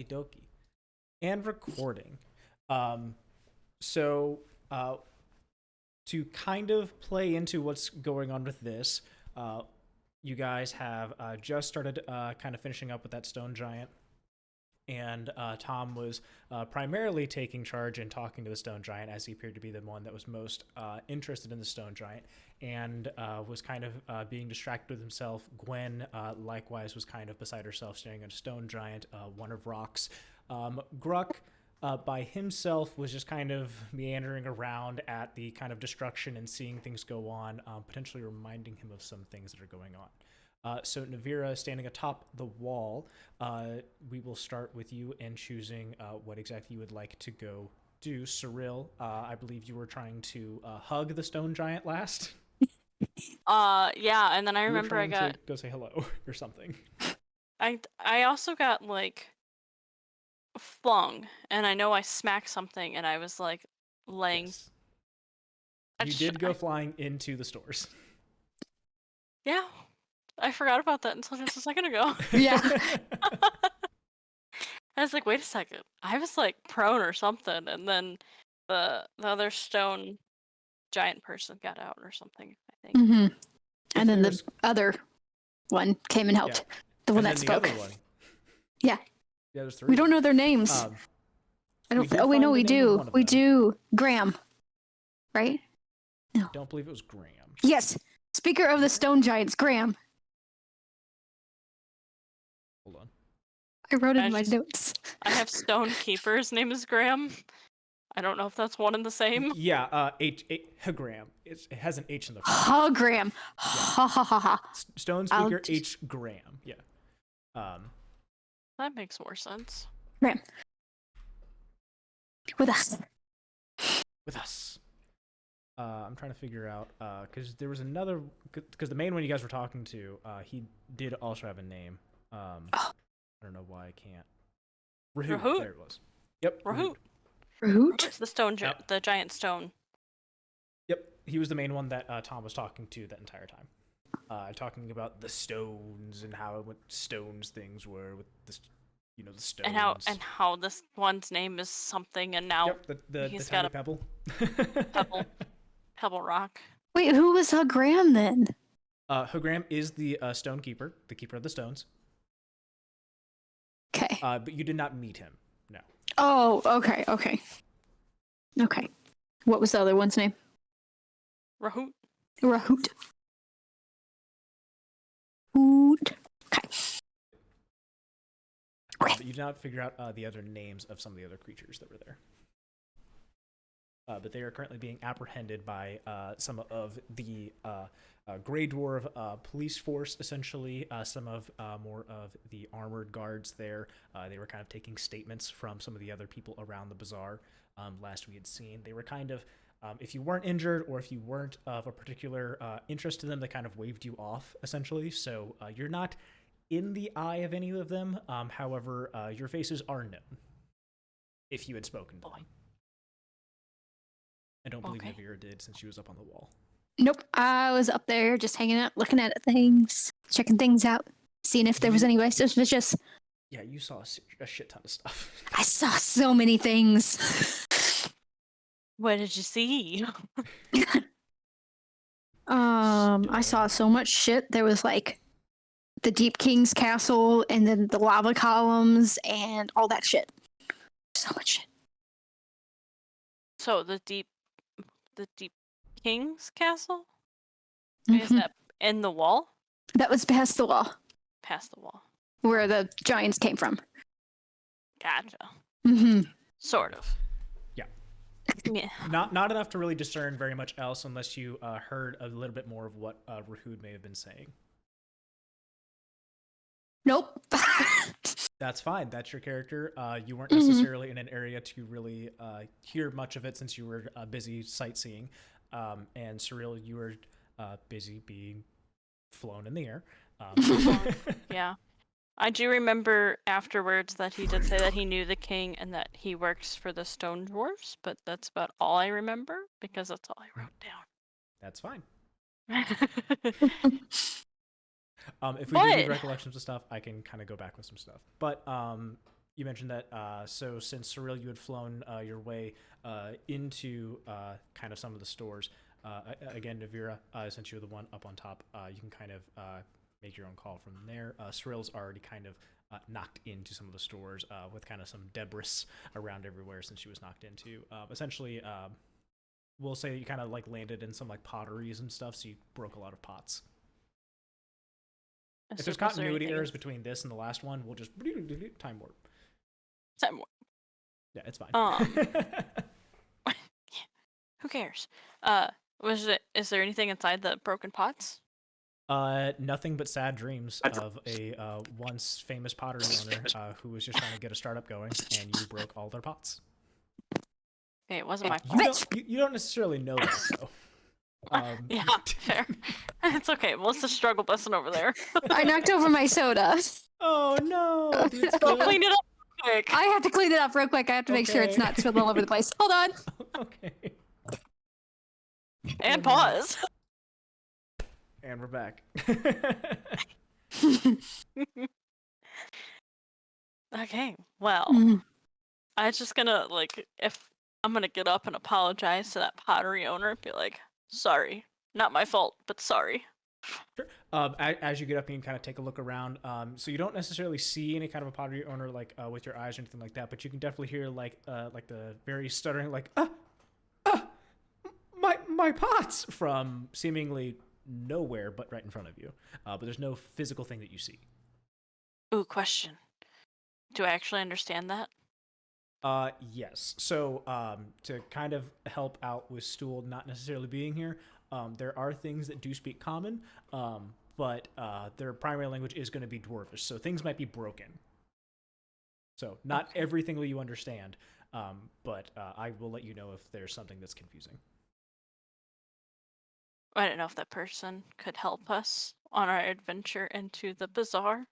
Idoki. And recording. So to kind of play into what's going on with this, you guys have just started kind of finishing up with that stone giant. And Tom was primarily taking charge and talking to the stone giant, as he appeared to be the one that was most interested in the stone giant, and was kind of being distracted with himself. Gwen likewise was kind of beside herself, staring at a stone giant, one of rocks. Gruk by himself was just kind of meandering around at the kind of destruction and seeing things go on, potentially reminding him of some things that are going on. So Nevira, standing atop the wall, we will start with you and choosing what exactly you would like to go do. Cirilla, I believe you were trying to hug the stone giant last. Yeah, and then I You were remember I trying got to go say hello or something. I also got like flung, and I know I smacked something, and I was like laying. Yes. You did go flying into the stores. Yeah, I forgot about that until just a second ago. Yeah. I was like, wait a second. I was like prone or something, and then the other stone giant person got out or something, I think. Mm-hmm. And then the other one came and helped. Yeah. The one And that then spoke. The other one. Yeah. Yeah, there's 3. We don't know their names. I don't. Oh, wait, no, we do. We do. Graham. Right? No. I don't believe it was Graham. Yes. Speaker of the stone giants, Graham. Hold on. I wrote it in my notes. I have Stone Keeper's name is Graham. I don't know if that's one and the same. Yeah, Graham. It has an H in the front. Ha, Graham. Ha ha ha ha. Stone Speaker H. Graham. Yeah. That makes more sense. Graham. With us. With us. I'm trying to figure out, because there was another, because the main one you guys were talking to, he did also have a name. I don't know why I can't. Rahoot. There it was. Yep. Rahoot. Rahoot? It's the stone, the giant stone. Yep. He was the main one that Tom was talking to that entire time. Talking about the stones and how what stones things were with this, the stones. And how this one's name is something, and now he's got a pebble. Pebble rock. Wait, who was Graham then? Graham is the stone keeper, the keeper of the stones. Okay. But you did not meet him. No. Oh, okay. What was the other one's name? Rahoot. Rahoot. Hoot. Okay. But you did not figure out the other names of some of the other creatures that were there. But they are currently being apprehended by some of the Grey Dwarf police force, essentially. Some of more of the armored guards there. They were kind of taking statements from some of the other people around the bazaar. Last we had seen, they were kind of, if you weren't injured or if you weren't of a particular interest to them, they kind of waved you off, essentially. So you're not in the eye of any of them. However, your faces are known if you had spoken to them. I don't believe Nevira did, since she was up on the wall. Nope, I was up there just hanging out, looking at things, checking things out, seeing if there was any way suspicious. Yeah, you saw a shit ton of stuff. I saw so many things. What did you see? I saw so much shit. There was like the Deep King's castle, and then the lava columns, and all that shit. So much shit. So the Deep King's castle? Mm-hmm. Is that in the wall? That was past the wall. Past the wall. Where the giants came from. Gotcha. Mm-hmm. Sort of. Yeah. Not enough to really discern very much else, unless you heard a little bit more of what Rahoot may have been saying. Nope. That's fine. That's your character. You weren't necessarily in an area to really hear much of it, since you were busy sightseeing. And Cirilla, you were busy being flown in the air. Yeah. I do remember afterwards that he did say that he knew the king and that he works for the stone dwarfs, but that's about all I remember, because that's all I wrote down. That's fine. If we do need recollections of stuff, I can kind of go back with some stuff. But you mentioned that. So since Cirella, you had flown your way into kind of some of the stores. Again, Nevira, since you're the one up on top, you can kind of make your own call from there. Cirella's already kind of knocked into some of the stores with kind of some debris around everywhere since she was knocked into. Essentially, we'll say that you kind of like landed in some like potteries and stuff, so you broke a lot of pots. If there's continuity errors between this and the last one, we'll just time warp. Time warp. Yeah, it's fine. Who cares? Is there anything inside the broken pots? Nothing but sad dreams of a once famous pottery owner who was just trying to get a startup going, and you broke all their pots. Okay, it wasn't my fault. You don't necessarily know that, though. Yeah, fair. It's okay. Melissa struggle busting over there. I knocked over my soda. Oh no! Go clean it up quick. I have to clean it up real quick. I have to make sure it's not spilled all over the place. Hold on. Okay. And pause. And we're back. Okay, well, I was just gonna, if I'm gonna get up and apologize to that pottery owner, be like, sorry, not my fault, but sorry. Sure. As you get up and you kind of take a look around, so you don't necessarily see any kind of a pottery owner with your eyes or anything like that, but you can definitely hear like the very stuttering my pots from seemingly nowhere but right in front of you. But there's no physical thing that you see. Ooh, question. Do I actually understand that? Yes. So to kind of help out with Stool not necessarily being here, there are things that do speak common, but their primary language is going to be Dwarvish, so things might be broken. So not everything will you understand, but I will let you know if there's something that's confusing. I don't know if that person could help us on our adventure into the bazaar.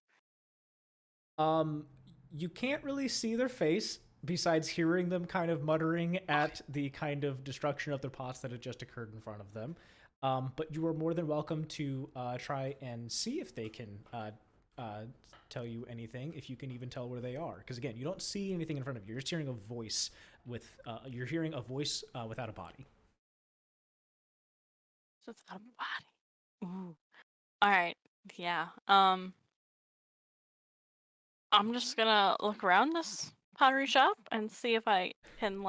You can't really see their face besides hearing them kind of muttering at the kind of destruction of their pots that had just occurred in front of them. But you are more than welcome to try and see if they can tell you anything, if you can even tell where they are. Because again, you don't see anything in front of you. You're just hearing a voice without a body. So it's not a body. Ooh. All right. Yeah. I'm just gonna look around this pottery shop and see if I can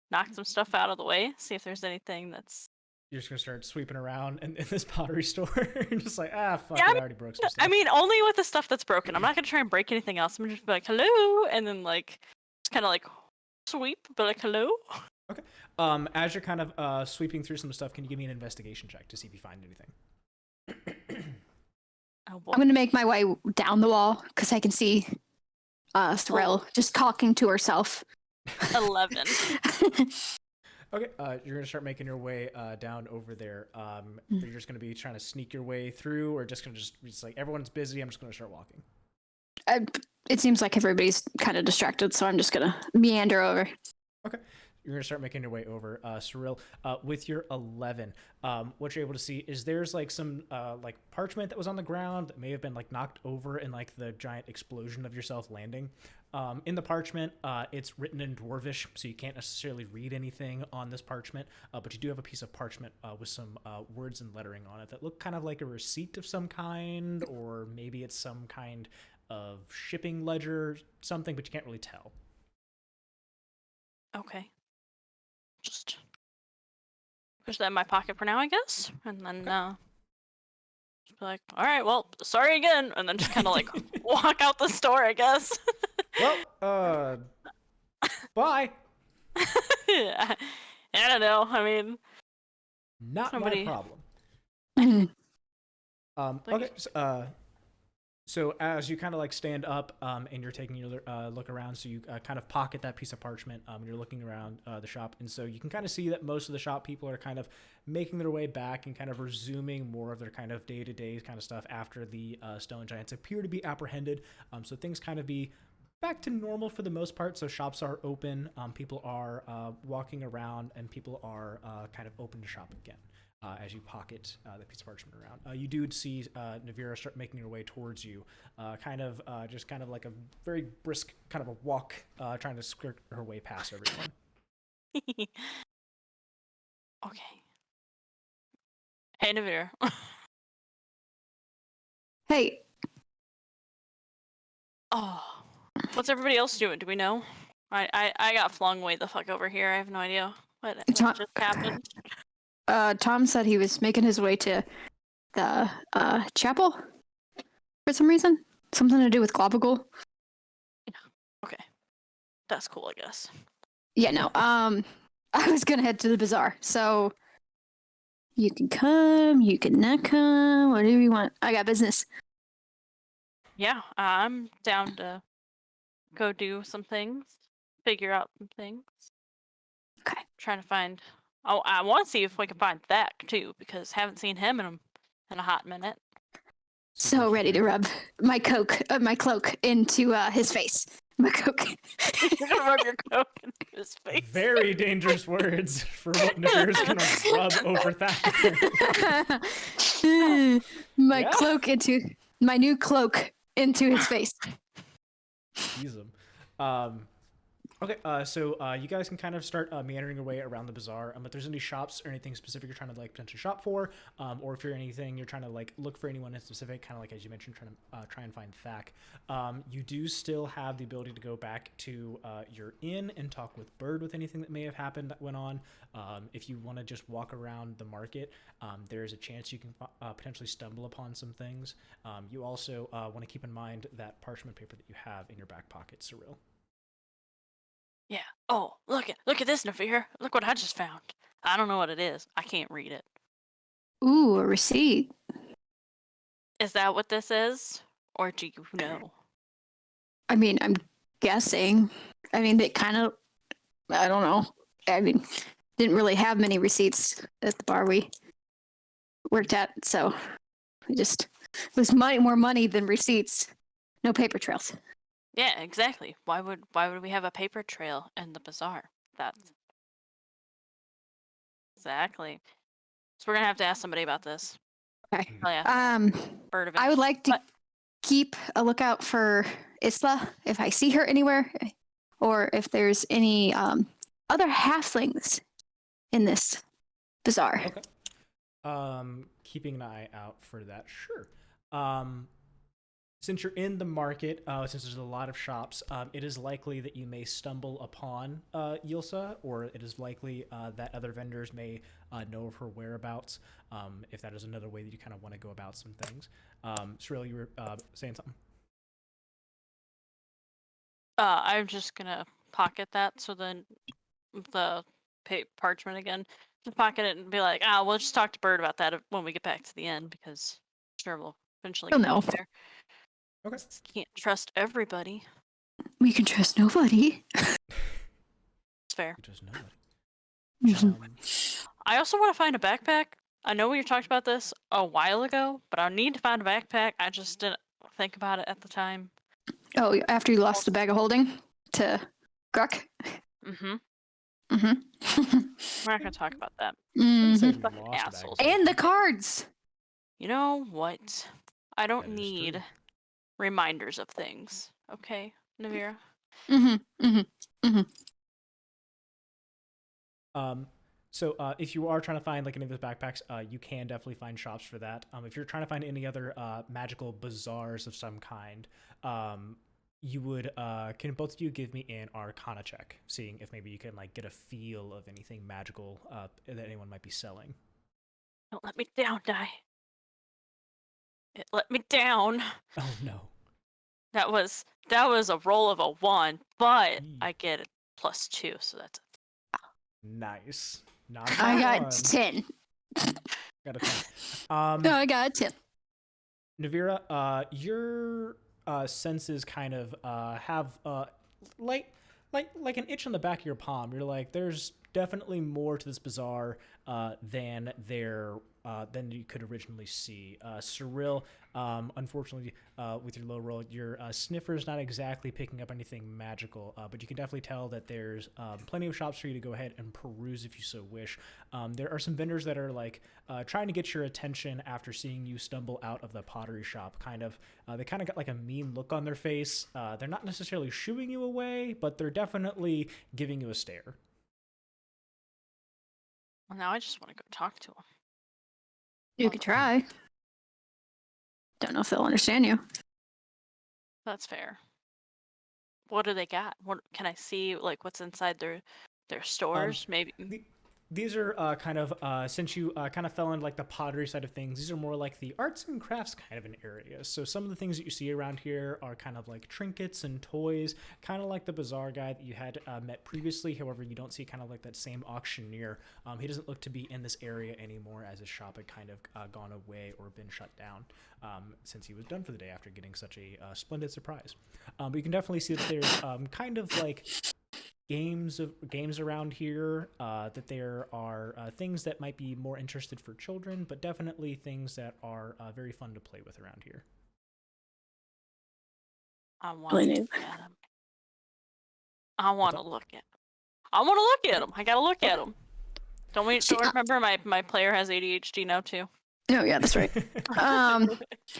knock some stuff out of the way. See if there's anything that's. You're just gonna start sweeping around in this pottery store. You're just like, fuck Yeah, it, I already broke some stuff. I mean, only with the stuff that's broken. I'm not gonna try and break anything else. I'm just be like, hello, and then just kind of sweep, but hello. Okay. As you're kind of sweeping through some stuff, can you give me an investigation check to see if you find anything? I'm gonna make my way down the wall because I can see Cirella just talking to herself. 11. Okay, you're gonna start making your way down over there. You're just gonna be trying to sneak your way through, or just like everyone's busy. I'm just gonna start walking. It seems like everybody's kind of distracted, so I'm just gonna meander over. Okay. You're going to start making your way over, Cirella. With your 11, what you're able to see is there's some parchment that was on the ground that may have been knocked over in the giant explosion of yourself landing. In the parchment, it's written in Dwarvish, so you can't necessarily read anything on this parchment, but you do have a piece of parchment with some words and lettering on it that look kind of like a receipt of some kind, or maybe it's some kind of shipping ledger, something, but you can't really tell. Okay. Just push that in my pocket for now, I guess, and then just be like, all right, well, sorry again, and then just kind of walk out the store, I guess. Well, bye. Yeah. I don't know. I mean, not my problem. Okay. So as you kind of stand up and you're taking your look around, so you kind of pocket that piece of parchment and you're looking around the shop. And so you can kind of see that most of the shop people are kind of making their way back and kind of resuming more of their kind of day-to-day kind of stuff after the stone giants appear to be apprehended. So things kind of be back to normal for the most part. So shops are open, people are walking around, and people are kind of open to shop again. as you pocket the piece of parchment around. You do see Nevira start making her way towards you, just kind of like a very brisk kind of a walk, trying to skirt her way past everyone. Okay. Hey, Nevira. Hey, Oh, what's everybody else doing? Do we know? I got flung way the fuck over here. I have no idea what Tom, just happened. Tom said he was making his way to the chapel for some reason. Something to do with Globagle. Okay, that's cool, I guess. Yeah, no. I was gonna head to the bazaar, so you can come, you can not come, whatever you want. I got business. Yeah, I'm down to go do some things, figure out some things. Okay. Trying to find. Oh, I want to see if we can find Thak too, because haven't seen him in a hot minute. So ready to rub my cloak into his face. My coke. You're gonna rub your coke into his face. Very dangerous words for what Nevira's gonna rub over that. My cloak into my new cloak into his face. Tease him. Okay, so you guys can kind of start meandering your way around the bazaar. If there's any shops or anything specific you're trying to like potentially shop for, or if you're trying to like look for anyone in specific, kind of like as you mentioned, trying to try and find Thak. You do still have the ability to go back to your inn and talk with Bird with anything that may have happened that went on. If you want to just walk around the market, there's a chance you can potentially stumble upon some things. You also want to keep in mind that parchment paper that you have in your back pocket, Cirella. Yeah. Oh, look at this, Nevira. Look what I just found. I don't know what it is. I can't read it. Ooh, a receipt. Is that what this is? Or do you know? I mean, I'm guessing. I mean, they kind of, I don't know. I mean, didn't really have many receipts at the bar we worked at, so it was more money than receipts. No paper trails. Yeah, exactly. Why would we have a paper trail in the bazaar? That's exactly. So we're gonna have to ask somebody about this. Okay. Oh yeah. Bird of I would like to But- keep a lookout for Isla if I see her anywhere, or if there's any other halflings in this bazaar. Okay. Keeping an eye out for that. Sure. Since you're in the market, since there's a lot of shops, it is likely that you may stumble upon Yilsa, or it is likely that other vendors may know of her whereabouts, if that is another way that you kind of want to go about some things. Cirella, you were saying something? I'm just gonna pocket that, so then the parchment again, just pocket it and be like, we'll just talk to Bird about that when we get back to the end, because sure we'll eventually He'll get know. there. Okay. Can't trust everybody. We can trust nobody. It's fair. Just nobody. I also want to find a backpack. I know we talked about this a while ago, but I need to find a backpack. I just didn't think about it at the time. Oh, after you lost the bag of holding to Gruk? Mm-hmm. Mm-hmm. We're not gonna talk about that. Say Fucking lost a bag assholes. of And the cards! You know what? I don't That is need true. reminders of things. Okay, Nevira? Mm-hmm. Mm-hmm. Mm-hmm. So if you are trying to find like any of those backpacks, you can definitely find shops for that. If you're trying to find any other magical bazaars of some kind, you would can both of you give me an Arcana check, seeing if maybe you can like get a feel of anything magical that anyone might be selling. Don't let me down, Die. It let me down. Oh no! That was a roll of a 1, but Yee. I get a +2, so that's Nice. Not I that got one. 10. Got a 10. No, I got a 10. Nevira, your senses kind of have like an itch on the back of your palm. You're like, there's definitely more to this bazaar than there than you could originally see. Cirilla, unfortunately, with your low roll, your sniffer is not exactly picking up anything magical, but you can definitely tell that there's plenty of shops for you to go ahead and peruse if you so wish. There are some vendors that are like trying to get your attention after seeing you stumble out of the pottery shop. They kind of got like a mean look on their face. They're not necessarily shooing you away, but they're definitely giving you a stare. Well, now I just want to go talk to him. You could try. Don't know if they'll understand you. That's fair. What do they got? What can I see? Like what's inside their stores? Maybe. These are since you kind of fell into like the pottery side of things, these are more like the arts and crafts kind of an area. So some of the things that you see around here are kind of like trinkets and toys, kind of like the bazaar guy that you had met previously. However, you don't see kind of like that same auctioneer. He doesn't look to be in this area anymore, as his shop had kind of gone away or been shut down since he was done for the day after getting such a splendid surprise. But you can definitely see that there's kind of like games around here, that there are things that might be more interested for children, but definitely things that are very fun to play with around here. I want to look at him. I want to look at him. I gotta look at him. Don't remember my player has ADHD now too. Oh yeah, that's right.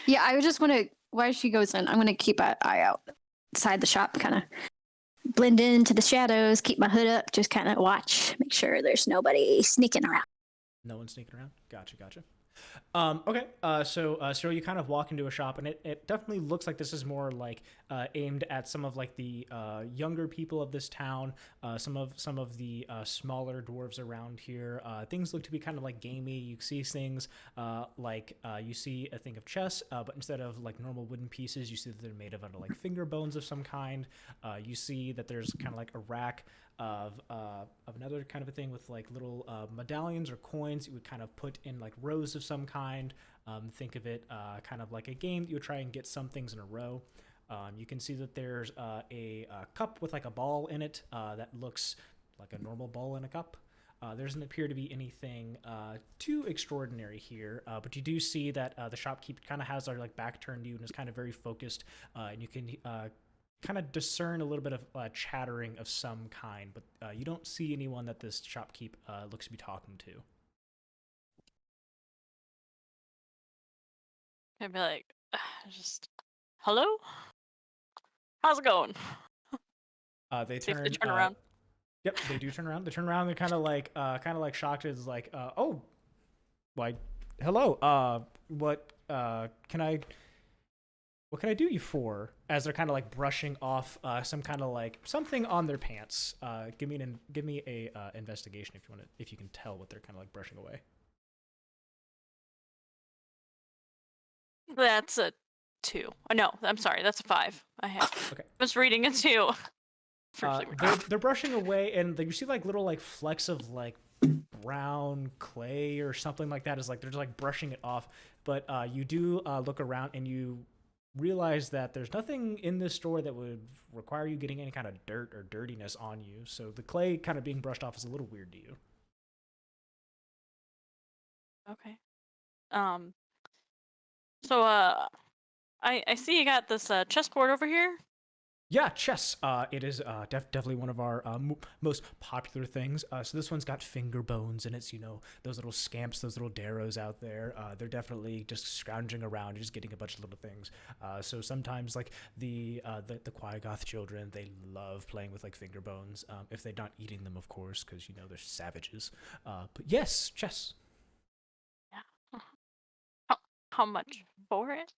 Yeah, I just want to. While she goes in, I'm gonna keep an eye out outside the shop, kind of blend into the shadows, keep my hood up, just kind of watch, make sure there's nobody sneaking around. No one sneaking around? Gotcha. Okay, so you kind of walk into a shop, and it definitely looks like this is more like aimed at some of like the younger people of this town, some of the smaller dwarves around here. Things look to be kind of like gamey. You see things like you see a thing of chess, but instead of like normal wooden pieces, you see that they're made of out of like finger bones of some kind. You see that there's kind of like a rack of another kind of a thing with like little medallions or coins you would kind of put in like rows of some kind. Think of it kind of like a game that you would try and get some things in a row. You can see that there's a cup with like a ball in it that looks like a normal ball in a cup. There doesn't appear to be anything too extraordinary here, but you do see that the shopkeep kind of has their like back turned to you and is kind of very focused, and you can kind of discern a little bit of chattering of some kind, but you don't see anyone that this shopkeep looks to be talking to. I'd be like, just, hello? How's it going? They See if turn, they turn around. Yep, they do turn around. They turn around. They're kind of like shocked. It's like, oh, why, hello. What can I do you for? As they're kind of like brushing off some kind of like something on their pants. Give me a investigation if you can tell what they're kind of like brushing away. That's a 2. No, I'm sorry, that's a 5. Okay. I was reading a 2. They're brushing away, and you see like little like flecks of like brown clay or something like that. Is like they're just like brushing it off. But you do look around and you realize that there's nothing in this store that would require you getting any kind of dirt or dirtiness on you. So the clay kind of being brushed off is a little weird to you. Okay. So I see you got this chessboard over here. Yeah, chess. It is definitely one of our most popular things. So this one's got finger bones in it. So, those little scamps, those little darrows out there, they're definitely just scrounging around, just getting a bunch of little things. So sometimes, like the Quiegoth children, they love playing with like finger bones. If they're not eating them, of course, because they're savages. But yes, chess. Yeah. How much for it?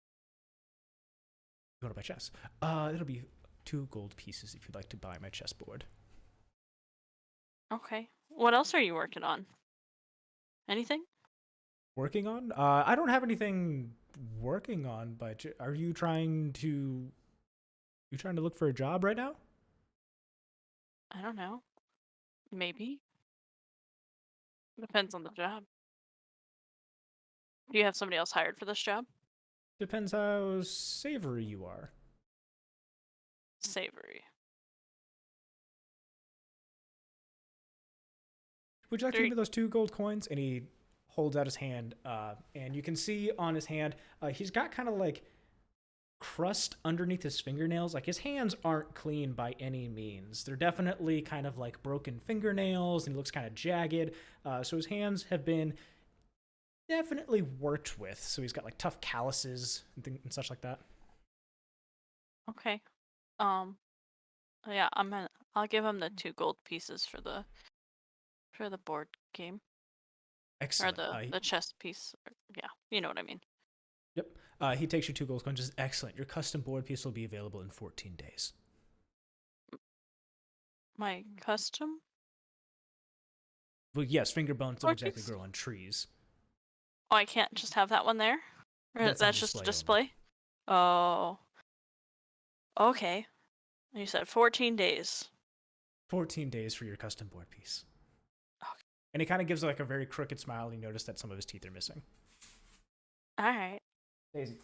You want to buy chess? It'll be 2 gold pieces if you'd like to buy my chessboard. Okay. What else are you working on? Anything? Working on? I don't have anything working on, but are you trying to look for a job right now? I don't know. Maybe. Depends on the job. Do you have somebody else hired for this job? Depends how savory you are. Savory. Would you like to give me those 2 gold coins? And he holds out his hand, and you can see on his hand, he's got kind of like crust underneath his fingernails. Like his hands aren't clean by any means. They're definitely kind of like broken fingernails, and he looks kind of jagged. So his hands have been definitely worked with. So he's got like tough calluses and such like that. Okay. Yeah, I'll give him the 2 gold pieces for the board game. Excellent. Or the chess piece. Yeah, you know what I mean. Yep. He takes you 2 gold coins. Excellent. Your custom board piece will be available in 14 days. My custom? Well, yes, finger bones don't Board exactly piece? grow on trees. Oh, I can't just have that one there? Or That's on that's just a display display? Oh. Okay. You said 14 days. 14 days for your custom board piece. Okay. And he kind of gives like a very crooked smile, and you notice that some of his teeth are missing. All right. Daisy.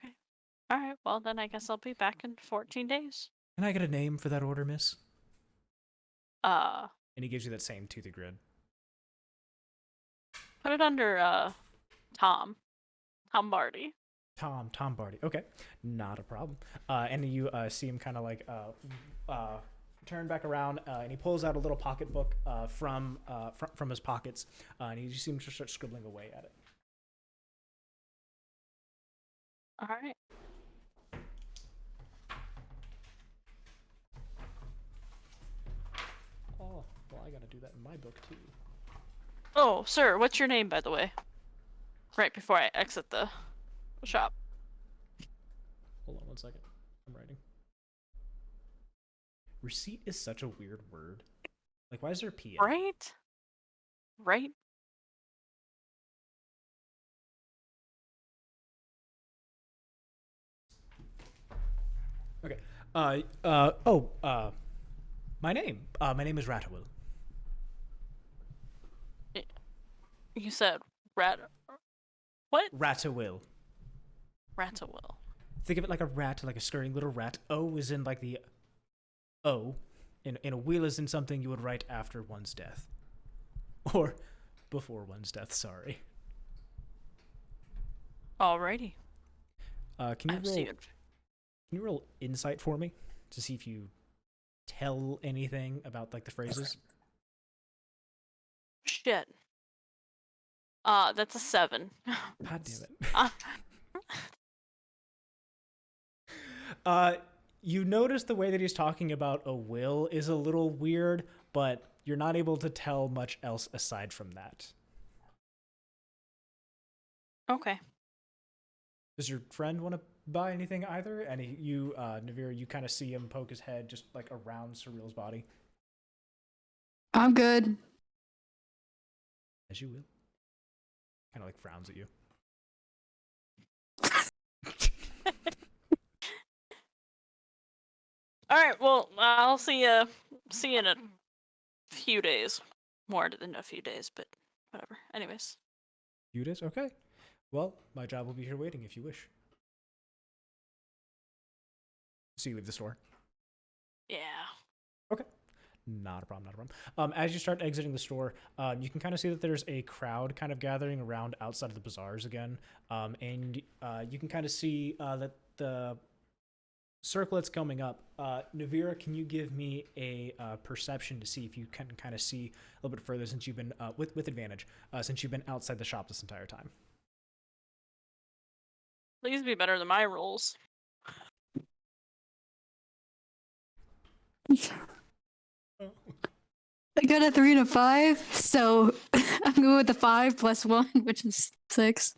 Okay. All right. Well, then I guess I'll be back in 14 days. Can I get a name for that order, miss? Uh, And he gives you that same toothy grin. Put it under Tom Bardy. Tom Bardy. Okay, not a problem. And you see him kind of like turn back around, and he pulls out a little pocketbook from his pockets, and you see him just start scribbling away at it. All right. Oh, well, I gotta do that in my book too. Oh, sir, what's your name, by the way? Right before I exit the shop. Hold on one second. I'm writing. Receipt is such a weird word. Like, why is there a P in it? Right? Right? Okay. My name. My name is Ratawil. You said rat. What? Ratawil. Ratawil. Think of it like a rat, like a scurrying little rat. O is in like the O, and a wheel is in something you would write after one's death. Or before one's death, sorry. Alrighty. Can you roll insight for me to see if you tell anything about like the phrases? Shit. That's a 7. God damn it. You notice the way that he's talking about a will is a little weird, but you're not able to tell much else aside from that. Okay. Does your friend want to buy anything either? And Nivira, you kind of see him poke his head just like around Cirille's body. I'm good. As you will. Kind of like frowns at you. All right. Well, I'll see you in a few days. More than a few days, but whatever. Anyways. Few days? Okay. Well, my job will be here waiting if you wish. So you leave the store? Yeah. Okay. Not a problem. As you start exiting the store, you can kind of see that there's a crowd kind of gathering around outside of the bazaars again. And you can kind of see that the circle that's coming up. Nevira, can you give me a perception to see if you can kind of see a little bit further since you've been, with advantage, since you've been outside the shop this entire time? Please be better than my rolls. I got a 3 and a 5, so I'm going with the 5 plus 1, which is 6.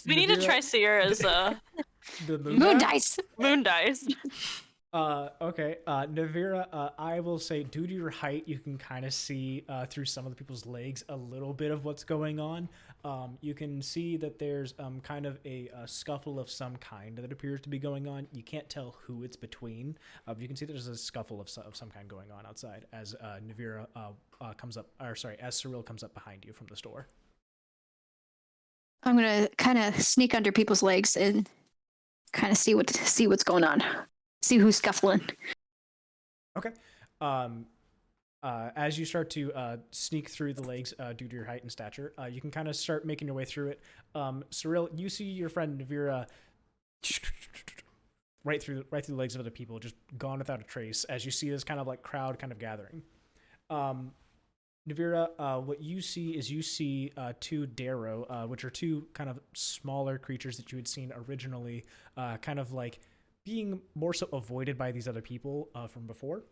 We need to try Sierra's the Moon dice. moon dice. Okay. Nevira, I will say, due to your height, you can kind of see through some of the people's legs a little bit of what's going on. You can see that there's kind of a scuffle of some kind that appears to be going on. You can't tell who it's between, but you can see there's a scuffle of some kind going on outside as Nevira comes up, or sorry, as Cirille comes up behind you from the store. I'm gonna kind of sneak under people's legs and kind of see what's going on. See who's scuffling. Okay. As you start to sneak through the legs due to your height and stature, you can kind of start making your way through it. Cirella, you see your friend Nevira right through the legs of other people, just gone without a trace. As you see this kind of like crowd kind of gathering. Nevira, what you see is two Darrow, which are two kind of smaller creatures that you had seen originally, kind of like being more so avoided by these other people from before.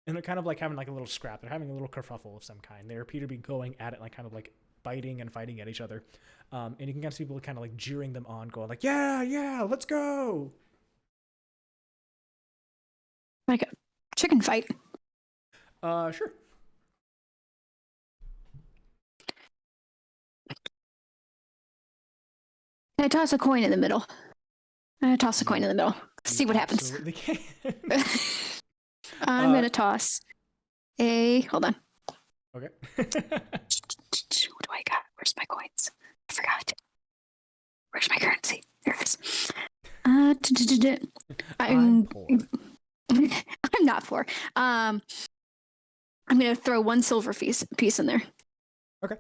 And they're kind of like having like a little scrap. They're having a little kerfuffle of some kind. They appear to be going at it, like kind of like biting and fighting at each other. And you can kind of see people kind of like jeering them on, going like, yeah, let's go. Like a chicken fight. Sure. I toss a coin in the middle. See what happens. Absolutely can. I'm gonna toss a. Hold on. Okay. What do I got? Where's my coins? I forgot. Where's my currency? There it is. I'm poor. I'm not poor. I'm gonna throw one silver piece in there. Okay.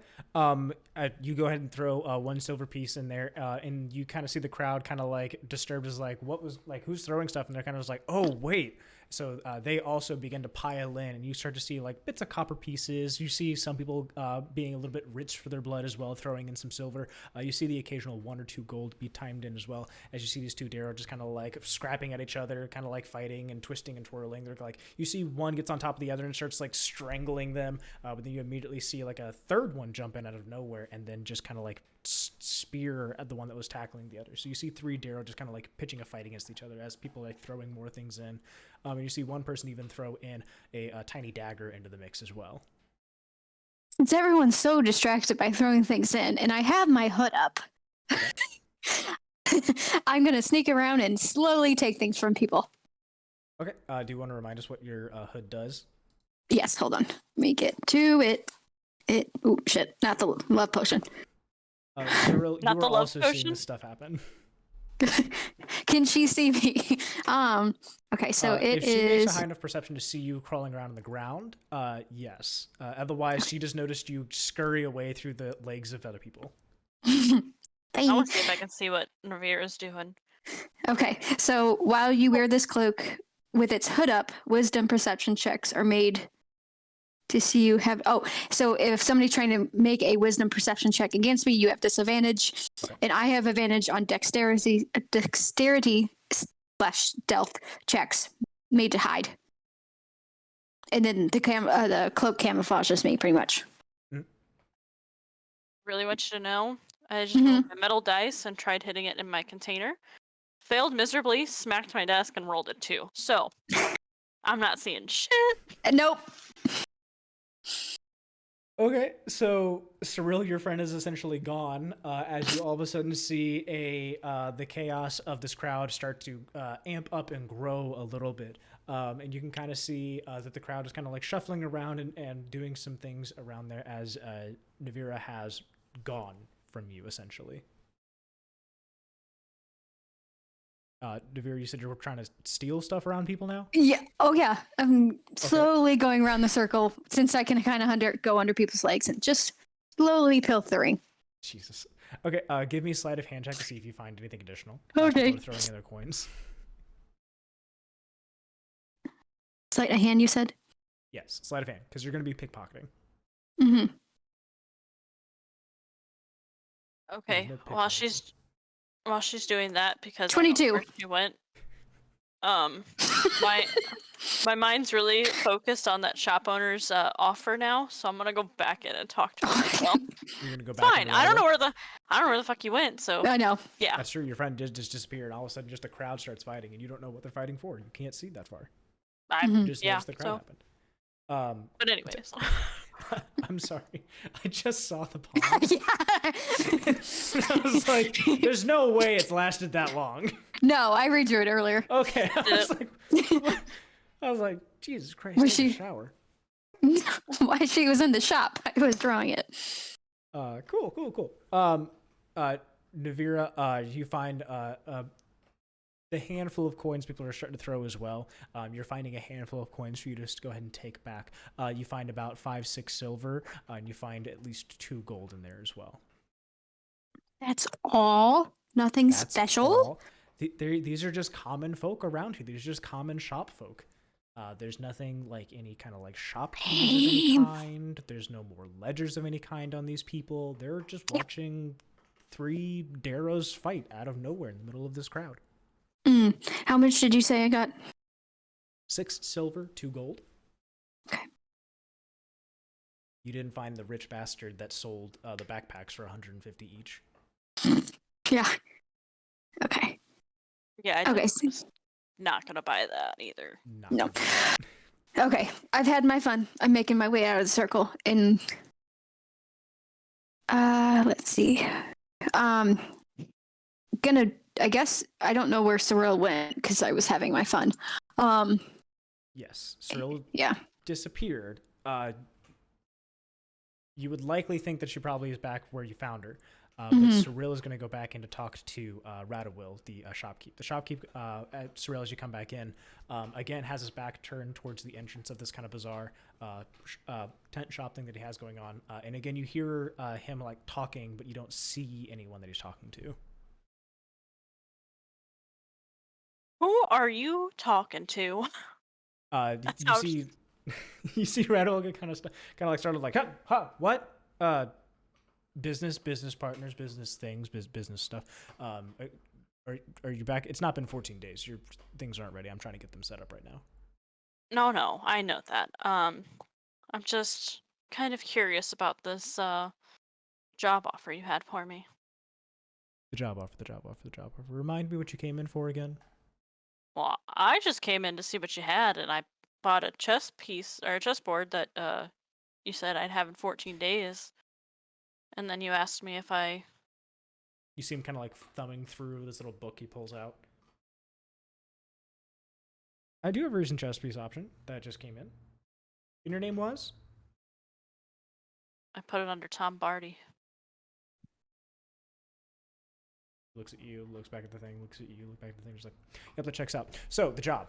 You go ahead and throw one silver piece in there, and you kind of see the crowd kind of like disturbed, as like, what was like, who's throwing stuff? And they're kind of just like, oh wait. So they also begin to pile in, and you start to see like bits of copper pieces. You see some people being a little bit rich for their blood as well, throwing in some silver. You see the occasional 1 or 2 gold be timed in as well, as you see these two Darrow just kind of like scrapping at each other, kind of like fighting and twisting and twirling. They're like, you see one gets on top of the other and starts like strangling them, but then you immediately see like a third one jump in out of nowhere and then just kind of like spear at the one that was tackling the other. So you see 3 Darrow just kind of like pitching a fight against each other as people like throwing more things in. And you see one person even throw in a tiny dagger into the mix as well. Since everyone's so distracted by throwing things in, and I have my hood up, I'm going to sneak around and slowly take things from people. Okay. Do you want to remind us what your hood does? Yes, hold on. Let me get to it. Oh, shit. Not the love potion. Cirilla, Not you the are love also potion? seeing this stuff happen. Can she see me? Okay, so if she makes a high enough perception to see you crawling around on the ground, yes. Otherwise, she just noticed you scurry away through the legs of other people. I want to see if I can see what Nevira's doing. Okay, so while you wear this cloak with its hood up, wisdom perception checks are made to see you have. Oh, so if somebody's trying to make a wisdom perception check against me, you have disadvantage, and I have advantage on dexterity / stealth checks made to hide. And then the cloak camouflages me pretty much. Really want you to know, I just rolled my metal dice and tried hitting it in my container. Failed miserably, smacked my desk, and rolled it too. So, I'm not seeing shit. Nope. Okay, so Cirilla, your friend, is essentially gone as you all of a sudden see the chaos of this crowd start to amp up and grow a little bit. And you can kind of see that the crowd is kind of like shuffling around and doing some things around there as Nevira has gone from you, essentially. Nevira, you said you were trying to steal stuff around people now? Yeah. Oh, yeah. I'm slowly going around the circle since I can kind of go under people's legs and just slowly pilfering. Jesus. Okay, give me a sleight of hand check to see if you find anything additional. Okay. Throwing other coins. Sleight of hand, you said? Yes, sleight of hand, because you're going to be pickpocketing. Mm-hmm. Okay, while she's doing that, because 22. I know where she went. My mind's really focused on that shop owner's offer now, so I'm gonna go back in and talk to him as well. You're gonna go back. Fine. I don't know where the fuck you went. So I know. Yeah. That's true. Your friend just disappeared. All of a sudden, just a crowd starts fighting, and you don't know what they're fighting for. You can't see that far. I Just noticed the crowd happened. But anyways. I'm sorry. I just saw the pause. Yeah. I was like, there's no way it's lasted that long. No, I redrew it earlier. Okay. I was like, Jesus Christ, Was take a she- shower. Why she was in the shop. I was drawing it. Cool. Nevira, you find the handful of coins people are starting to throw as well. You're finding a handful of coins for you to just go ahead and take back. You find about 5-6 silver, and you find at least 2 gold in there as well. That's all? Nothing That's special? all. These are just common folk around here. These are just common shop folk. There's nothing like any kind of like shop keys of any kind. There's no more ledgers of any kind on these people. They're just watching 3 Darrows fight out of nowhere in the middle of this crowd. How much did you say I got? 6 silver, 2 gold. Okay. You didn't find the rich bastard that sold the backpacks for 150 each. Yeah. Okay. Yeah, I Okay. was not gonna buy that either. No. Okay. I've had my fun. I'm making my way out of the circle. And let's see. I guess I don't know where Cirella went because I was having my fun. Yes, Cirella Yeah. disappeared. You would likely think that she probably is back where you found her. But Cirella is going to go back in to talk to Radawil, the shopkeep. The shopkeep at Cirella, as you come back in, again has his back turned towards the entrance of this kind of bizarre tent shop thing that he has going on. And again, you hear him like talking, but you don't see anyone that he's talking to. Who are you talking to? You see, you see Radawil get kind of like started like, what? Business partners, business things, business stuff. Are you back? It's not been 14 days. Your things aren't ready. I'm trying to get them set up right now. No, I know that. I'm just kind of curious about this job offer you had for me. The job offer. Remind me what you came in for again. Well, I just came in to see what you had, and I bought a chess piece or a chessboard that you said I'd have in 14 days. And then you asked me if I... You see him kind of like thumbing through this little book he pulls out. I do have a recent chess piece option that just came in. And your name was? I put it under Tom Bardy. Looks at you, looks back at the thing, looks at you, look back at the thing, just like, yep, that checks out. So, the job.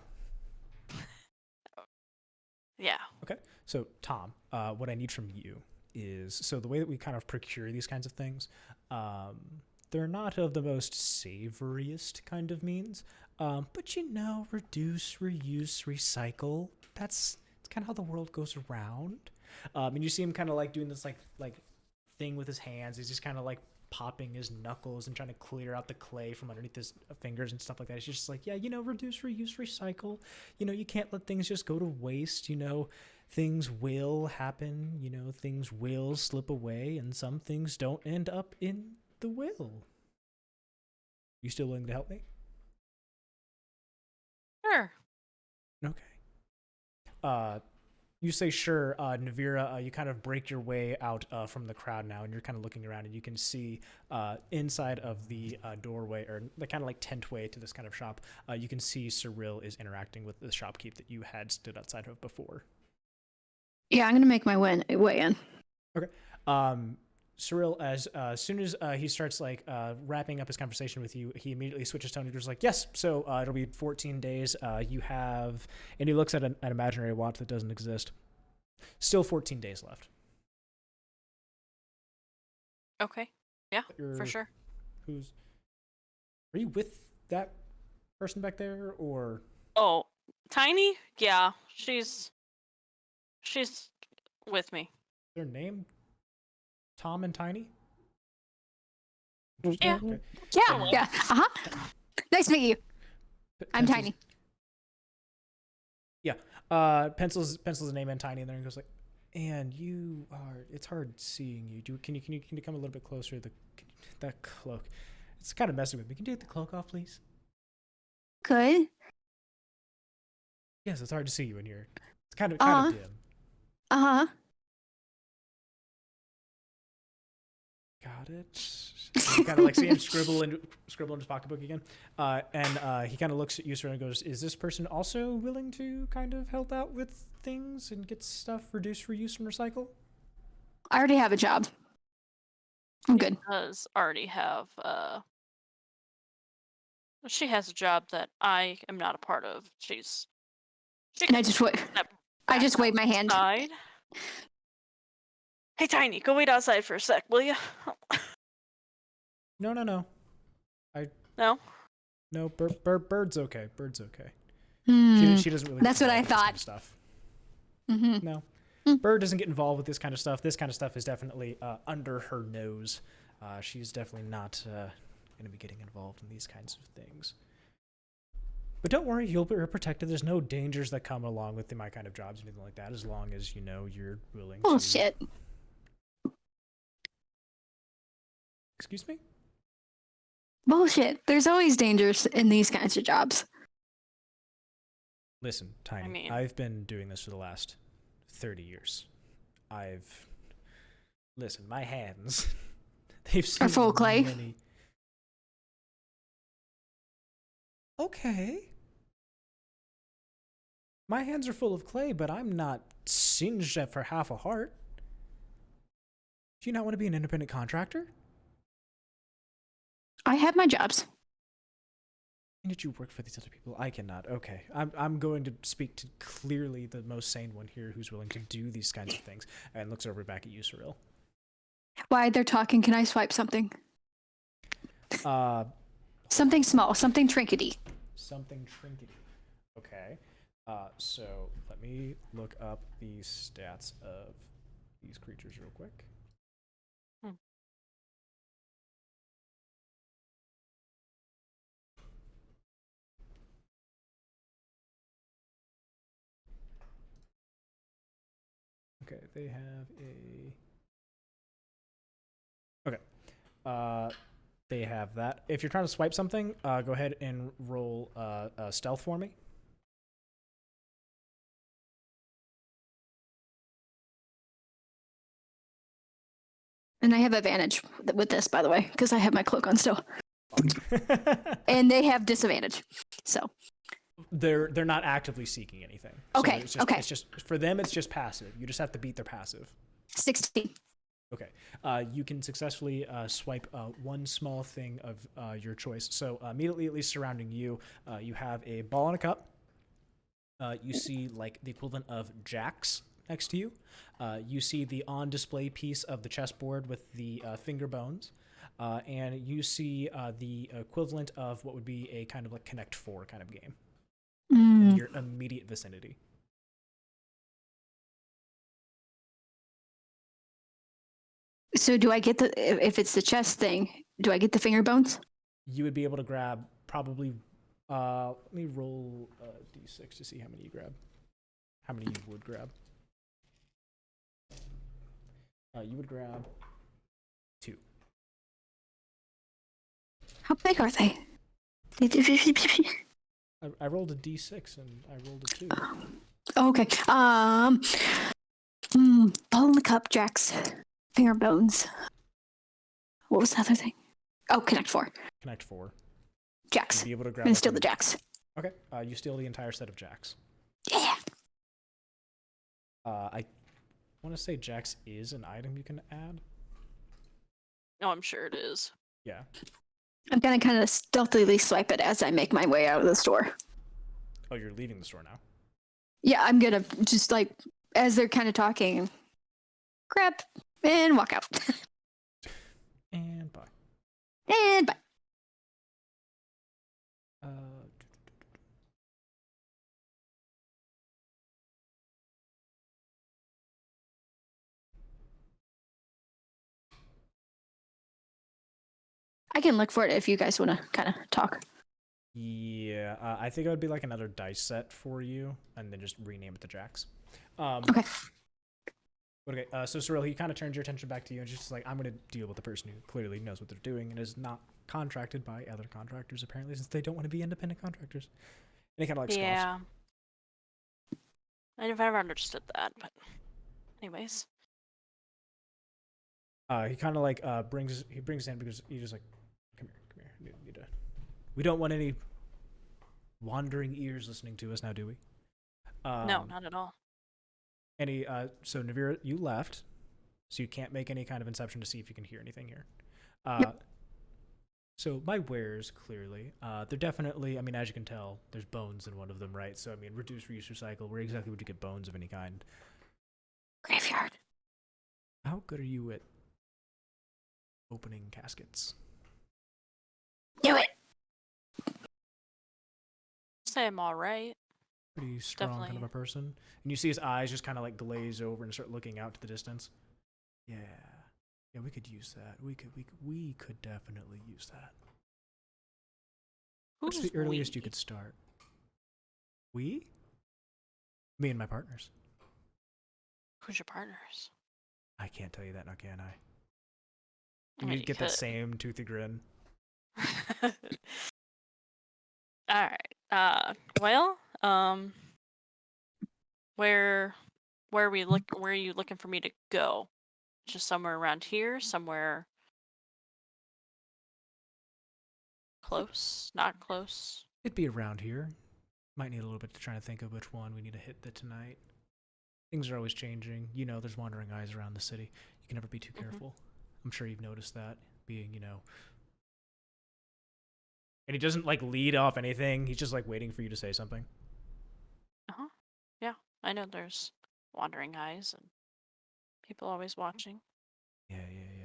Yeah. Okay. So, Tom, what I need from you is, so the way that we kind of procure these kinds of things, they're not of the most savoriest kind of means, but reduce, reuse, recycle. It's kind of how the world goes around. And you see him kind of like doing this like thing with his hands. He's just kind of like popping his knuckles and trying to clear out the clay from underneath his fingers and stuff like that. It's just like, yeah, reduce, reuse, recycle. You can't let things just go to waste. Things will happen, things will slip away, and some things don't end up in the will. You still willing to help me? Sure. Okay. You say sure, Nevira, you kind of break your way out from the crowd now, and you're kind of looking around, and you can see inside of the doorway, or the kind of like tentway to this kind of shop, you can see Cirella is interacting with the shopkeep that you had stood outside of before. Yeah, I'm going to make my way in. Okay. Cirella, as soon as he starts like wrapping up his conversation with you, he immediately switches tone. He goes like, yes, so it'll be 14 days. You have, and he looks at an imaginary watch that doesn't exist. Still 14 days left. Okay. Yeah, for sure. Are you with that person back there, or? Oh, Tiny? Yeah, she's with me. Their name? Tom and Tiny? Yeah. Okay. Yeah. Nice to meet you. I'm Tiny. Yeah. Pencils a name and Tiny in there and goes like, and you are, it's hard seeing you. Can you come a little bit closer to that cloak? It's kind of messing with me. Can you take the cloak off, please? Good. Yes, it's hard to see you in here. It's kind of dim. Got it. You kind of like see him scribble in his pocketbook again, and he kind of looks at you and goes, "Is this person also willing to kind of help out with things and get stuff reduced, reuse, and recycle?" I already have a job. I'm good. He does already have She has a job that I am not a part of. She And I can just wait. step I back just wave my hand. outside. Hey, Tiny, go wait outside for a sec, will you? No. No? No, Bird's okay. Bird's okay. Hmm. She doesn't really. That's get what I involved with this kind thought. of stuff. Mm-hmm. No. Hmm. Bird doesn't get involved with this kind of stuff. This kind of stuff is definitely under her nose. She's definitely not going to be getting involved in these kinds of things. But don't worry, you'll be protected. There's no dangers that come along with my kind of jobs or anything like that, as long as, you're willing to... Bullshit. Excuse me? Bullshit. There's always dangers in these kinds of jobs. Listen, Tiny, I've been doing this for the last 30 years. Listen, my hands, they've seen Are full of clay? many... Okay. My hands are full of clay, but I'm not singed for half a heart. Do you not want to be an independent contractor? I have my jobs. Why did you work for these other people? I cannot. Okay. I'm going to speak to clearly the most sane one here who's willing to do these kinds of things. And looks over back at you, Cirella. While they're talking, can I swipe something? Uh, Something small, something trinkety. Something trinkety. Okay. So let me look up the stats of these creatures real quick. Okay, they have a... Okay. They have that. If you're trying to swipe something, go ahead and roll stealth for me. And I have advantage with this, by the way, because I have my cloak on still. And they have disadvantage. So They're not actively seeking anything. Okay, So it's just, okay. It's just for them. It's just passive. You just have to beat their passive. 16. Okay. You can successfully swipe one small thing of your choice. So immediately, at least surrounding you, you have a ball and a cup. You see like the equivalent of jacks next to you. You see the on display piece of the chessboard with the finger bones. And you see the equivalent of what would be a kind of like Connect 4 kind of game in your immediate vicinity. So do I get if it's the chest thing, do I get the finger bones? You would be able to grab probably, let me roll a d6 to see how many you grab. How many you would grab. You would grab 2. How big are they? I rolled a d6 and I rolled a 2. Okay. Ball in the cup, jacks, finger bones. What was the other thing? Oh, Connect 4. Connect 4. Jacks. You'd be able to grab And steal the jacks. Okay. You steal the entire set of jacks. Yeah. I want to say jacks is an item you can add. No, I'm sure it is. Yeah. I'm gonna kind of stealthily swipe it as I make my way out of the store. Oh, you're leaving the store now? Yeah, I'm gonna just like, as they're kind of talking, grab and walk out. And bye. And bye. I can look for it if you guys want to kind of talk. Yeah, I think it would be like another dice set for you, and then just rename it to jacks. Okay. Okay, so Cirella, he kind of turns your attention back to you and just like, I'm going to deal with the person who clearly knows what they're doing and is not contracted by other contractors, apparently, since they don't want to be independent contractors. And he kind of like Yeah. I've never understood that, but anyways. He kind of like brings his hand because he's just like, come here. We don't want any wandering ears listening to us now, do we? No, not at all. So Nevira, you left, so you can't make any kind of inception to see if you can hear anything here. Yep. So my wares, clearly, they're definitely, I mean, as you can tell, there's bones in one of them, right? So, I mean, reduce, reuse, recycle. Where exactly would you get bones of any kind? Graveyard. How good are you at opening caskets? Do it. Say I'm all right. Pretty strong kind of Definitely. a person. And you see his eyes just kind of like glaze over and start looking out to the distance. Yeah. Yeah, we could use that. We could definitely use that. What's Who's the earliest we? you could start? We? Me and my partners. Who's your partners? I can't tell you that now, can I? I And mean, you get that same toothy grin. All right. Well, where are you looking for me to go? Just somewhere around here, somewhere close, not close. It'd be around here. Might need a little bit to try to think of which one we need to hit tonight. Things are always changing. You know, there's wandering eyes around the city. You can never be too careful. I'm sure you've noticed that, being, you know. And he doesn't, like, lead off anything. He's just, like, waiting for you to say something. Uh-huh. Yeah, I know there's wandering eyes and people always watching. Yeah.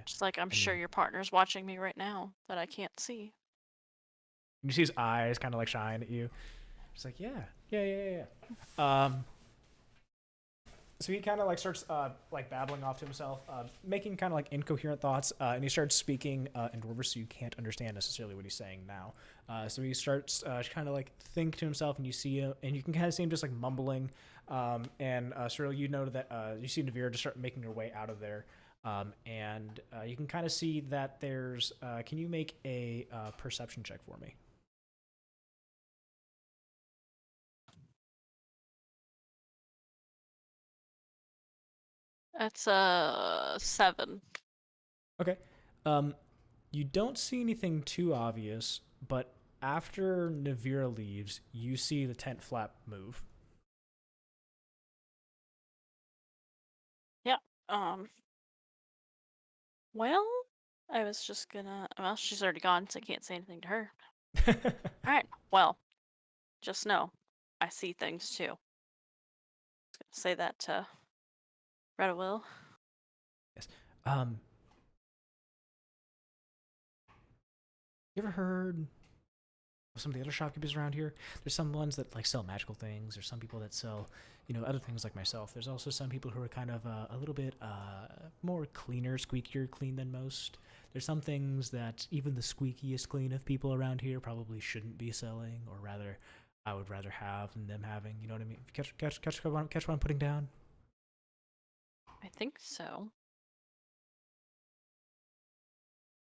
Just like I'm sure your partner's watching me right now that I can't see. You see his eyes kind of, like, shine at you. He's like, yeah. So he kind of like starts like babbling off to himself, making kind of like incoherent thoughts, and he starts speaking in Dwarvish, so you can't understand necessarily what he's saying now. So he starts kind of like think to himself, and you see him, and you can kind of see him just like mumbling. And Cirella, you know that you see Nevira just start making her way out of there, and you can kind of see that there's. Can you make a perception check for me? That's 7. Okay. You don't see anything too obvious, but after Nevira leaves, you see the tent flap move. Yeah. Well, I was just gonna. Well, she's already gone, so I can't say anything to her. All right. Well, just know, I see things too. I was gonna say that to Retta Will. Yes. You ever heard of some of the other shopkeepers around here? There's some ones that like sell magical things. There's some people that sell, you know, other things like myself. There's also some people who are kind of a little bit more cleaner, squeakier clean than most. There's some things that even the squeakiest clean of people around here probably shouldn't be selling, or rather, I would rather have than them having. You know what I mean? Catch what I'm putting down. I think so.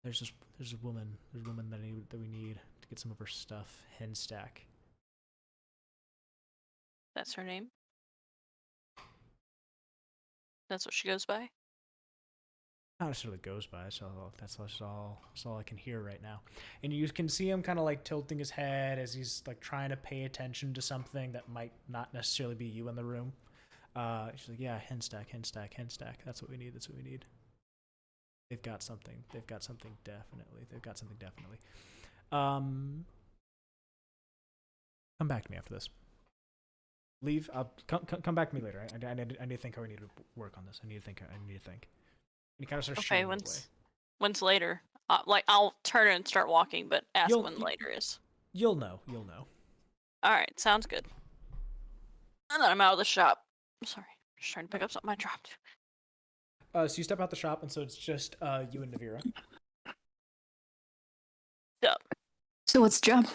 There's a woman that we need to get some of her stuff. Henstack. That's her name. That's what she goes by. Not necessarily goes by. That's all I can hear right now. And you can see him kind of like tilting his head as he's like trying to pay attention to something that might not necessarily be you in the room. She's like, yeah, henstack. That's what we need. They've got something definitely. Come back to me after this. Leave. I'll come back to me later. I need to think how we need to work on this. I need to think. And he kind of starts showing his way. When's later? Like I'll turn and start walking, but ask when later is. You'll know. All right, sounds good. And then I'm out of the shop. I'm sorry, just trying to pick up something I dropped. So you step out the shop, and so it's just you and Nevira. Yep. So what's the job?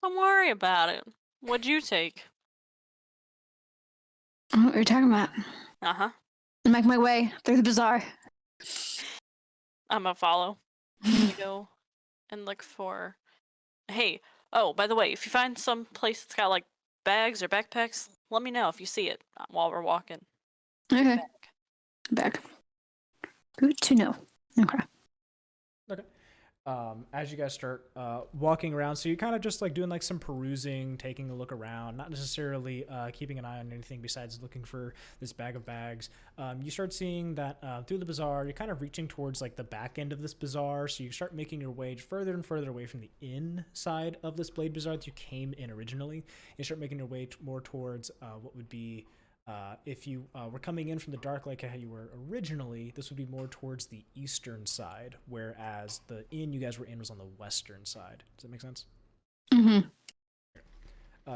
Don't worry about it. What'd you take? What are you talking about? Uh-huh. I make my way through the bazaar. I'm gonna follow. I'm gonna go and look for... Hey, oh, by the way, if you find some place that's got, like, bags or backpacks, let me know if you see it while we're walking. Okay. Back. Good to know. Okay. as you guys start walking around, so you're kind of just like doing like some perusing, taking a look around, not necessarily keeping an eye on anything besides looking for this bag of bags. You start seeing that through the bazaar, you're kind of reaching towards like the back end of this bazaar, so you start making your way further and further away from the inside of this blade bazaar that you came in originally. You start making your way more towards what would be if you were coming in from the dark like how you were originally, this would be more towards the eastern side, whereas the inn you guys were in was on the western side. Does that make sense? Mm-hmm.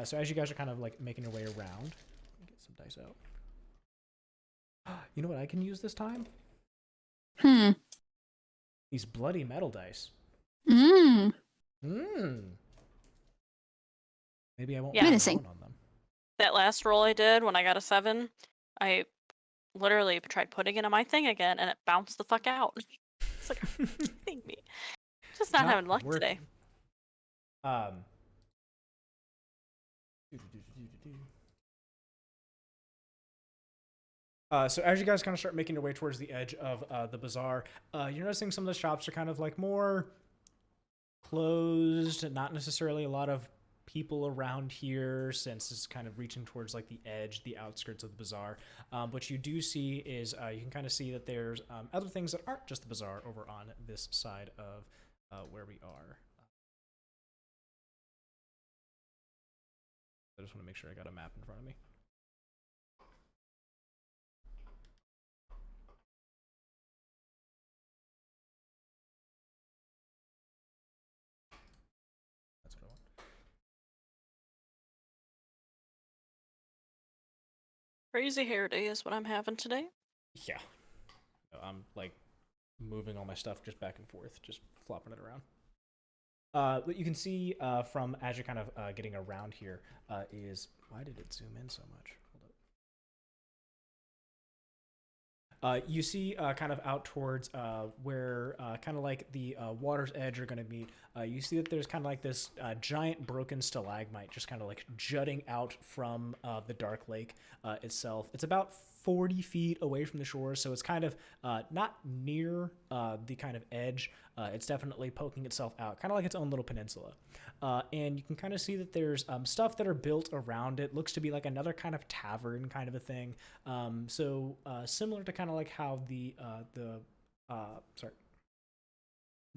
So as you guys are kind of like making your way around, get some dice out. You know what I can use this time? These bloody metal dice. Maybe I won't Menacing. on them. That last roll I did when I got a 7, I literally tried putting it on my thing again, and it bounced the fuck out. It's like, are you kidding me? Just not having luck today. So as you guys kind of start making your way towards the edge of the bazaar, you're noticing some of the shops are kind of like more closed, not necessarily a lot of people around here since it's kind of reaching towards like the edge, the outskirts of the bazaar. What you do see is you can kind of see that there's other things that aren't just the bazaar over on this side of where we are. I just want to make sure I got a map in front of me. That's what I want. Crazy hair day is what I'm having today. Yeah. I'm like moving all my stuff just back and forth, just flopping it around. What you can see from as you're kind of getting around here is, why did it zoom in so much? Hold up. You see kind of out towards where kind of like the water's edge are going to meet. You see that there's kind of like this giant broken stalagmite just kind of like jutting out from the dark lake itself. It's about 40 feet away from the shore, so it's kind of not near the kind of edge. It's definitely poking itself out, kind of like its own little peninsula. And you can kind of see that there's stuff that are built around it. Looks to be like another kind of tavern kind of a thing. So similar to kind of like how the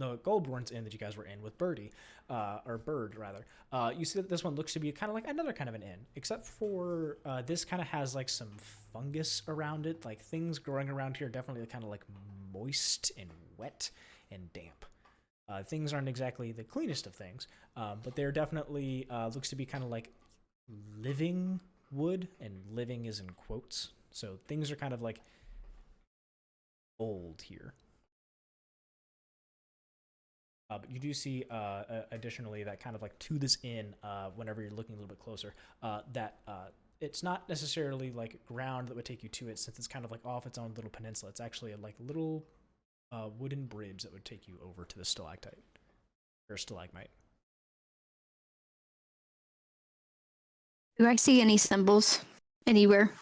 Goldborn's inn that you guys were in with Bardy, or Bird rather. You see that this one looks to be kind of like another kind of an inn, except for this kind of has like some fungus around it. Like things growing around here are definitely kind of like moist and wet and damp. Things aren't exactly the cleanest of things, but they're definitely looks to be kind of like living wood, and living is in quotes. So things are kind of like old here. But you do see, additionally, that kind of like to this inn, whenever you're looking a little bit closer, that it's not necessarily like ground that would take you to it, since it's kind of like off its own little peninsula. It's actually a like little wooden bridge that would take you over to the stalactite or stalagmite. Do I see any symbols anywhere?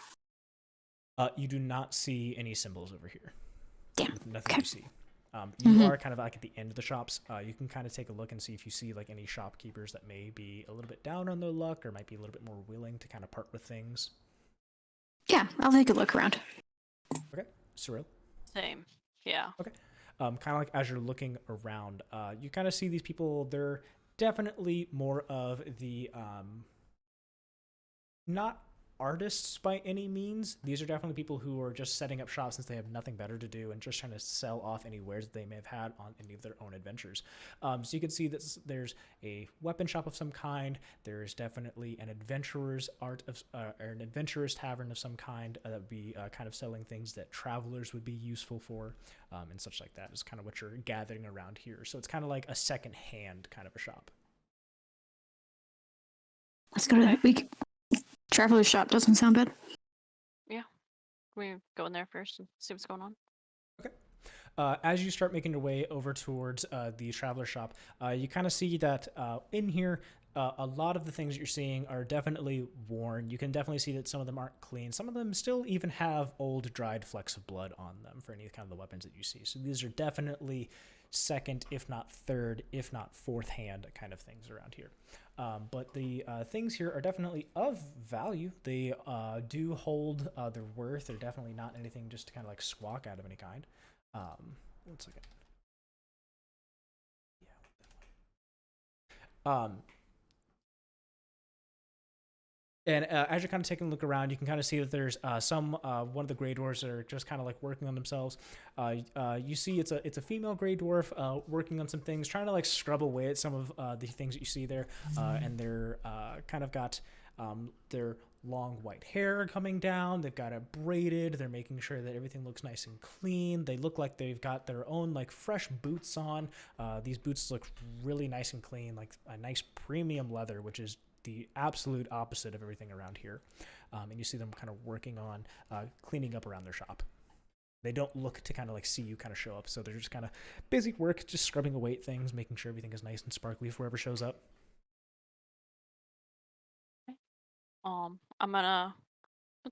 You do not see any symbols over here. Damn. Nothing Okay. you see. You are kind of like at the end of the shops. You can kind of take a look and see if you see like any shopkeepers that may be a little bit down on their luck or might be a little bit more willing to kind of part with things. Yeah, I'll take a look around. Okay, Cirella. Same. Yeah. Okay. Kind of like as you're looking around, you kind of see these people. They're definitely more of the not artists by any means. These are definitely people who are just setting up shop since they have nothing better to do and just trying to sell off any wares that they may have had on any of their own adventures. So you can see that there's a weapon shop of some kind. There's definitely an adventurer's art of or an adventurer's tavern of some kind that would be kind of selling things that travelers would be useful for, and such like that is kind of what you're gathering around here. So it's kind of like a second-hand kind of a shop. Let's go to that week. Traveler's shop doesn't sound bad. Yeah. We go in there first and see what's going on. Okay. As you start making your way over towards the traveler shop, you kind of see that in here, a lot of the things that you're seeing are definitely worn. You can definitely see that some of them aren't clean. Some of them still even have old dried flecks of blood on them for any kind of the weapons that you see. So these are definitely second, if not third, if not fourth hand kind of things around here. But the things here are definitely of value. They do hold their worth. They're definitely not anything just to kind of like squawk out of any kind. 1 second. Yeah. And as you're kind of taking a look around, you can kind of see that there's one of the Grey Dwarves that are just kind of like working on themselves. You see it's a female Grey Dwarf working on some things, trying to like scrub away at some of the things that you see there. And they're kind of got their long white hair coming down. They've got it braided. They're making sure that everything looks nice and clean. They look like they've got their own like fresh boots on. These boots look really nice and clean, like a nice premium leather, which is the absolute opposite of everything around here. And you see them kind of working on cleaning up around their shop. They don't look to kind of like see you kind of show up, so they're just kind of busy work, just scrubbing away at things, making sure everything is nice and sparkly for whoever shows up. I'm gonna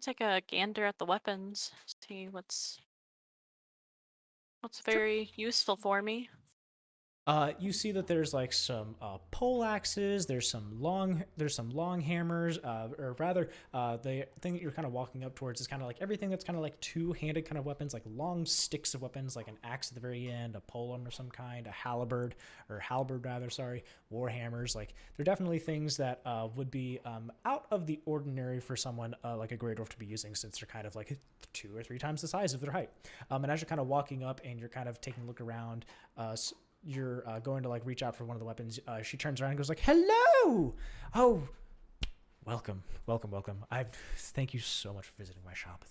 take a gander at the weapons, see what's very useful for me. You see that there's like some pole axes. There's some long hammers. Or rather, the thing that you're kind of walking up towards is kind of like everything that's kind of like two-handed kind of weapons, like long sticks of weapons, like an axe at the very end, a polearm of some kind, a halberd rather. Sorry, war hammers. Like they're definitely things that would be out of the ordinary for someone like a Grey Dwarf to be using, since they're kind of like 2 or 3 times the size of their height. And as you're kind of walking up and you're kind of taking a look around, you're going to like reach out for one of the weapons. She turns around and goes like, "Hello! Oh, welcome. Thank you so much for visiting my shop.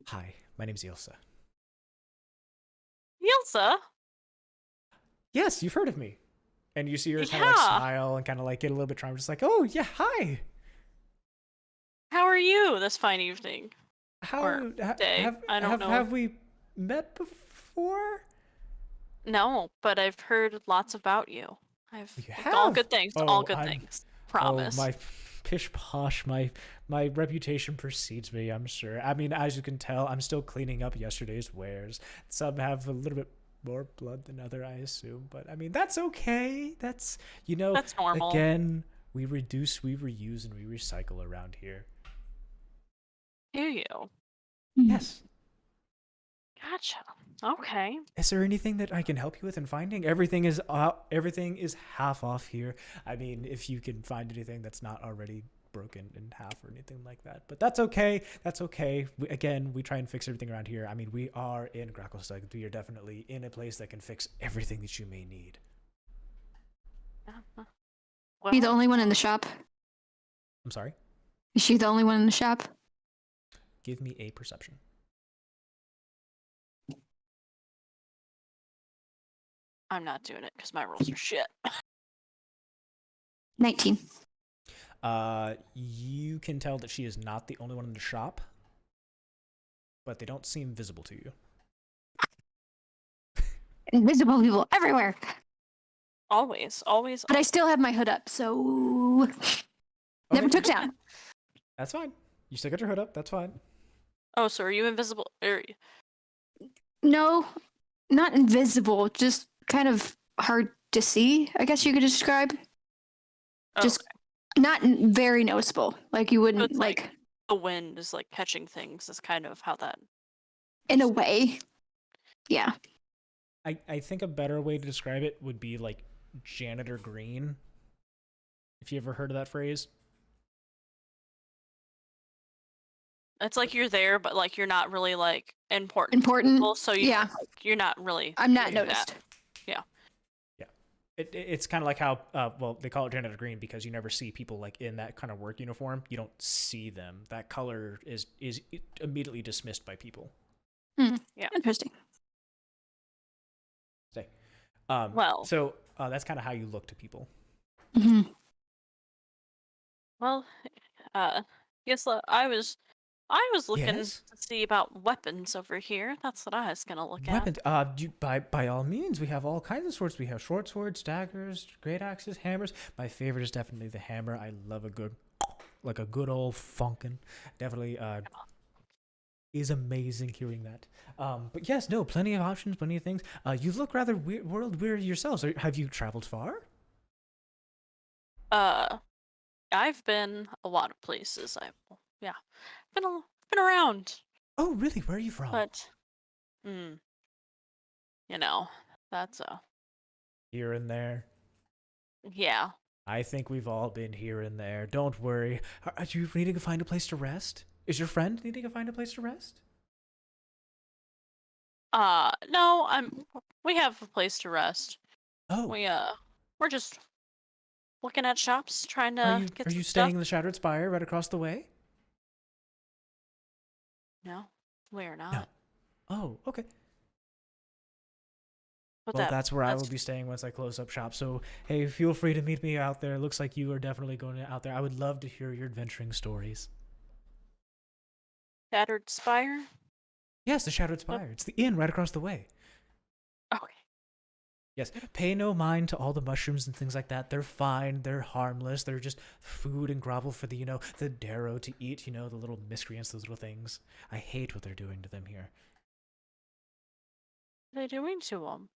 Hi, my name's Ilsa." Ilsa? Yes, you've heard of me. And you see her kind of like smile and kind of like get a little bit charmed, just like, "Oh yeah, hi. How are you this fine evening?" Day. I don't know. Have we met before? No, but I've heard lots about you. have? All good things. Oh, all good things. Promise. Oh, my pish posh, my reputation precedes me, I'm sure. I mean, as you can tell, I'm still cleaning up yesterday's wares. Some have a little bit more blood than other, I assume, but I mean, that's okay. That's normal. Again, we reduce, we reuse, and we recycle around here. Do you? Yes. Gotcha. Okay. Is there anything that I can help you with in finding? Everything is half off here. I mean, if you can find anything that's not already broken in half or anything like that. But that's okay. We try and fix everything around here. I mean, we are in Gracklestug. We are definitely in a place that can fix everything that you may need. Be the only one in the shop? I'm sorry? Is she the only one in the shop? Give me a perception. I'm not doing it because my rolls are shit. 19. You can tell that she is not the only one in the shop, but they don't seem visible to you. Invisible people everywhere. Always. But I still have my hood up, so never took down. That's fine. You still got your hood up. That's fine. Oh, so are you invisible? No, not invisible. Just kind of hard to see, I guess you could describe. Just not very noticeable. Like you wouldn't so like the wind is like catching things. Is kind of how that. In a way, yeah. I think a better way to describe it would be like janitor green. If you ever heard of that phrase. It's like you're there, but like you're not really like important. People, so you're not really. I'm not noticed. That. Yeah. It's kind of like how they call it janitor green because you never see people like in that kind of work uniform. You don't see them. That color is immediately dismissed by people. Yeah, interesting. So that's kind of how you look to people. Mm-hmm. Well, yes, I was looking to see about weapons over here. That's what I was gonna look at. By all means, we have all kinds of swords. We have short swords, daggers, great axes, hammers. My favorite is definitely the hammer. I love a good old funkin'. Definitely is amazing hearing that. But yes, no, plenty of options, plenty of things. You look rather world weary yourselves. Have you traveled far? I've been a lot of places. Yeah, been around, Oh, really? Where are you from? but you know, that's Here and there. yeah. I think we've all been here and there. Don't worry. Are you needing to find a place to rest? Is your friend needing to find a place to rest? No, we have a place to rest. Oh, We're just looking at shops, trying are to you get are some you stuff. staying in the Shattered Spire right across the way? No, we're No. not. Oh, okay. But Well, that's where I will that's be staying once I close up shop. So, hey, feel free to meet me out there. Looks like you are definitely going out there. I would love to hear your adventuring stories. Shattered Spire. Yes, the Shattered What? Spire. It's the inn right across the way. Okay. Yes, pay no mind to all the mushrooms and things like that. They're fine. They're harmless. They're just food and grovel for the, the darrow to eat, the little miscreants, those little things. I hate what they're doing to them here. What are they doing to them?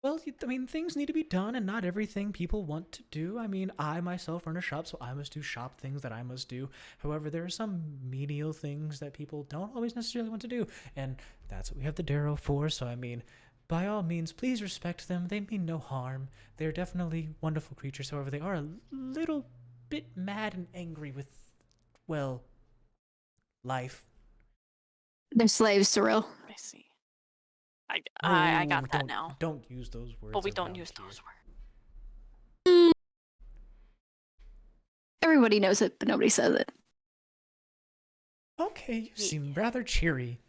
Well, I mean, things need to be done, and not everything people want to do. I mean, I myself run a shop, so I must do shop things that I must do. However, there are some menial things that people don't always necessarily want to do, and that's what we have the Darrow for. So, I mean, by all means, please respect them. They mean no harm. They're definitely wonderful creatures. However, they are a little bit mad and angry with, well, life. They're slaves, Cirella. I see. I Oh, got that now. Don't use those words. But we don't around use here. those words. Everybody knows it, but nobody says it. Okay, you seem rather cheery.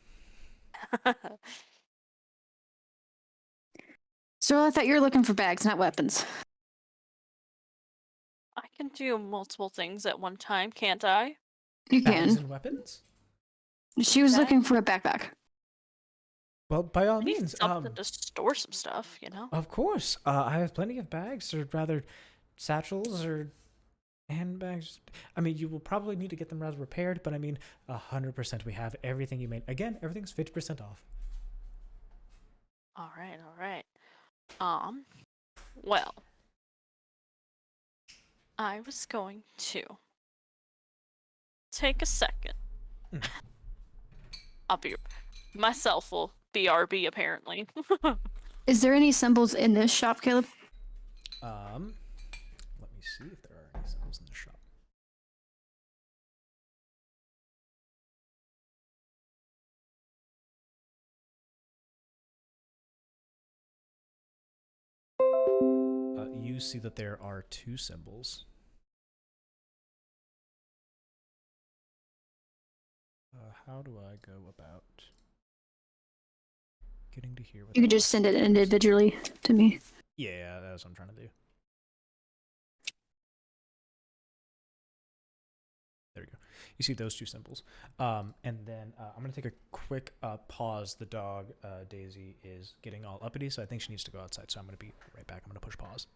Cirella, I thought you were looking for bags, not weapons. I can do multiple things at one time, can't I? You Bags can. and weapons? She was Bag? looking for a backpack. Well, by all I need means, something to store some stuff, of course. I have plenty of bags, or rather, satchels or handbags. I mean, you will probably need to get them rather repaired, but I mean, 100% we have everything you made. Again, everything's 50% off. All right. Well, I was going to take a second. Myself will BRB apparently. Is there any symbols in this shop, Caleb? Let me see if there are any symbols in the shop. You see that there are 2 symbols. How do I go about getting to hear what You could just send it individually to me. Yeah, that's what I'm trying to do. There we go. You see those 2 symbols. And then I'm going to take a quick pause. The dog, Daisy, is getting all uppity, so I think she needs to go outside. So I'm going to be right back. I'm going to push pause.